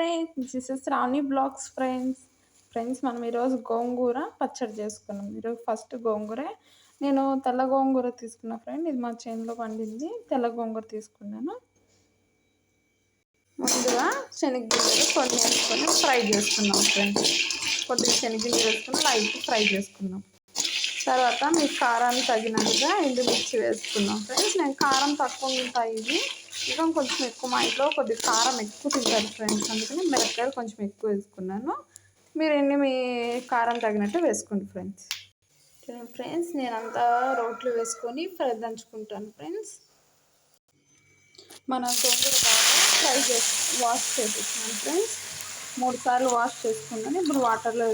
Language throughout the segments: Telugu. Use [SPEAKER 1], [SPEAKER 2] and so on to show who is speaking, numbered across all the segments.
[SPEAKER 1] Friends, this is Shravani blogs friends మనం ఈరోజు గోంగూర పచ్చడి చేసుకున్నాం. ఈరోజు ఫస్ట్ గోంగూర నేను తెల్ల గోంగూర తీసుకున్నా ఫ్రెండ్. ఇది మా చేనులో పండింది. తెల్ల గోంగూర తీసుకున్నాను. ముందుగా శనగగింజలు కొన్ని వేసుకొని ఫ్రై చేసుకున్నాం ఫ్రెండ్స్. కొద్దిగా శనగగింజలు వేసుకొని లైట్ ఫ్రై చేసుకున్నాం. తర్వాత మీకు కారాన్ని తగినట్టుగా ఎండుమిర్చి వేసుకున్నాం ఫ్రెండ్స్. నేను కారం తక్కువ ఉంటాయి ఇది ఇంకా కొంచెం ఎక్కువ, మా ఇంట్లో కొద్దిగా కారం ఎక్కువ తింటారు ఫ్రెండ్స్, అందుకని మిరపకాయలు కొంచెం ఎక్కువ వేసుకున్నాను. మీరు మీ కారం తగినట్టు వేసుకోండి ఫ్రెండ్స్. ఫ్రెండ్స్ నేనంతా రోట్లో వేసుకొని ఫ్రై దంచుకుంటాను ఫ్రెండ్స్. మన గోంగూర బాగా వాష్ చేసేసాను ఫ్రెండ్స్. 3 సార్లు వాష్ చేసుకున్నాను. ఇప్పుడు వాటర్లో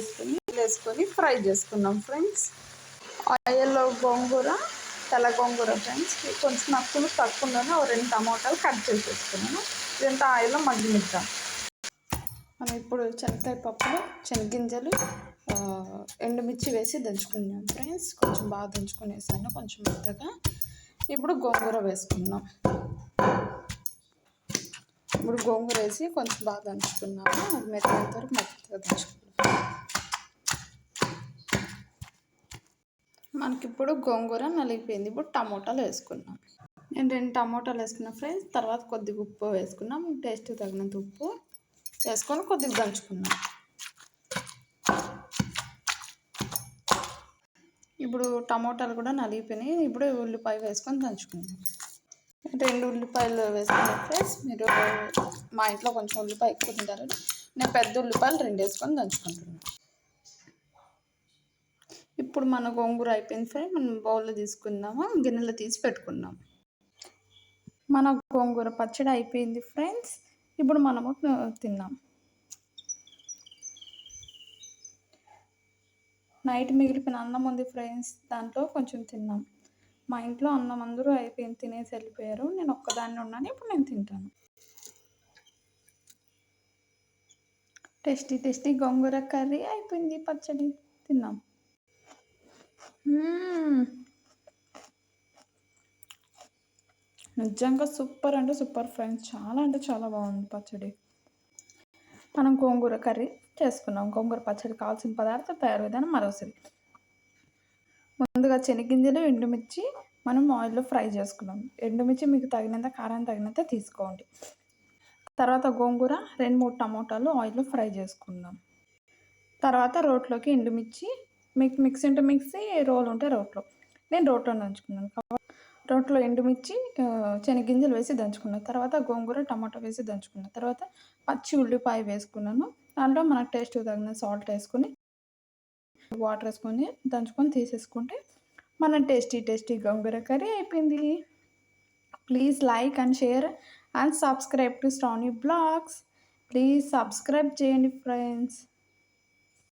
[SPEAKER 1] వేసుకొని ఫ్రై చేసుకున్నాం ఫ్రెండ్స్. ఆయిల్లో గోంగూర, తెల్ల గోంగూర ఫ్రెండ్స్ కొంచెం నక్కులు తక్కువలోనే 2 టమాటాలు కట్ చేసేసుకున్నాను. ఇదంతా ఆయిల్లో మగ్గనిద్దాం. మనం ఇప్పుడు శనగకాయ పప్పులు, శనగగింజలు, ఎండుమిర్చి వేసి దంచుకున్నాం ఫ్రెండ్స్. కొంచెం బాగా దంచుకునేసాను, కొంచెం మెత్తగా. ఇప్పుడు గోంగూర వేసుకున్నాం. ఇప్పుడు గోంగూర వేసి కొంచెం బాగా దంచుకున్నాము. మెత్తగా దంచుకున్నాం. మనకిప్పుడు గోంగూర నలిగిపోయింది. ఇప్పుడు టమోటాలు వేసుకున్నాం. నేను 2 టమోటాలు వేసుకున్నాను ఫ్రెండ్స్. తర్వాత కొద్దిగా ఉప్పు వేసుకున్నాం. టేస్ట్ తగినంత ఉప్పు వేసుకొని కొద్దిగా దంచుకున్నాం. ఇప్పుడు టమోటాలు కూడా నలిగిపోయినాయి. ఇప్పుడు ఉల్లిపాయ వేసుకొని దంచుకున్నాం. 2 ఉల్లిపాయలు వేసుకున్నాం ఫ్రెండ్స్. మీరు మా ఇంట్లో కొంచెం ఉల్లిపాయ ఎక్కువ తింటారు, నేను పెద్ద ఉల్లిపాయలు 2 వేసుకొని దంచుకుంటున్నాను. ఇప్పుడు మన గోంగూర అయిపోయింది ఫ్రెండ్స్. మనం బౌల్లో తీసుకుందాము, గిన్నెలో తీసి పెట్టుకుందాం. మన గోంగూర పచ్చడి అయిపోయింది ఫ్రెండ్స్. ఇప్పుడు మనము తిన్నాం. నైట్ మిగిలిపోయిన అన్నం ఉంది ఫ్రెండ్స్, దాంట్లో కొంచెం తిన్నాం. మా ఇంట్లో అన్నం అందరూ అయిపోయింది, తినేసి వెళ్ళిపోయారు. నేను ఒక్కదాన్ని ఉన్నాను. ఇప్పుడు నేను తింటాను. టేస్టీ గోంగూర కర్రీ అయిపోయింది. పచ్చడి తిన్నాం. నిజంగా సూపర్ అంటే సూపర్ ఫ్రెండ్స్. చాలా అంటే చాలా బాగుంది పచ్చడి. మనం గోంగూర కర్రీ చేసుకున్నాం. గోంగూర పచ్చడి కావాల్సిన పదార్థాలు తయారు విధానం మరోసారి. ముందుగా శనగగింజలు, ఎండుమిర్చి మనం ఆయిల్లో ఫ్రై చేసుకున్నాం. ఎండుమిర్చి మీకు తగినంత, కారం తగినంత తీసుకోండి. తర్వాత గోంగూర, 2-3 టమోటాలు ఆయిల్లో ఫ్రై చేసుకుందాం. తర్వాత రోట్లోకి ఎండుమిర్చి, మీకు మిక్సీ రోల్ ఉంటే రోట్లో, నేను రోట్లో దంచుకున్నాను కాబట్టి రోట్లో ఎండుమిర్చి, శనగగింజలు వేసి దంచుకున్నాను. తర్వాత గోంగూర, టమాటో వేసి దంచుకున్నాను. తర్వాత పచ్చి ఉల్లిపాయ వేసుకున్నాను. దాంట్లో మనకు టేస్ట్ తగిన సాల్ట్ వేసుకొని, వాటర్ వేసుకొని దంచుకొని తీసేసుకుంటే మన టేస్టీ గోంగూర కర్రీ అయిపోయింది. Please like and share and subscribe to Shravani blogs. Please subscribe చేయండి ఫ్రెండ్స్.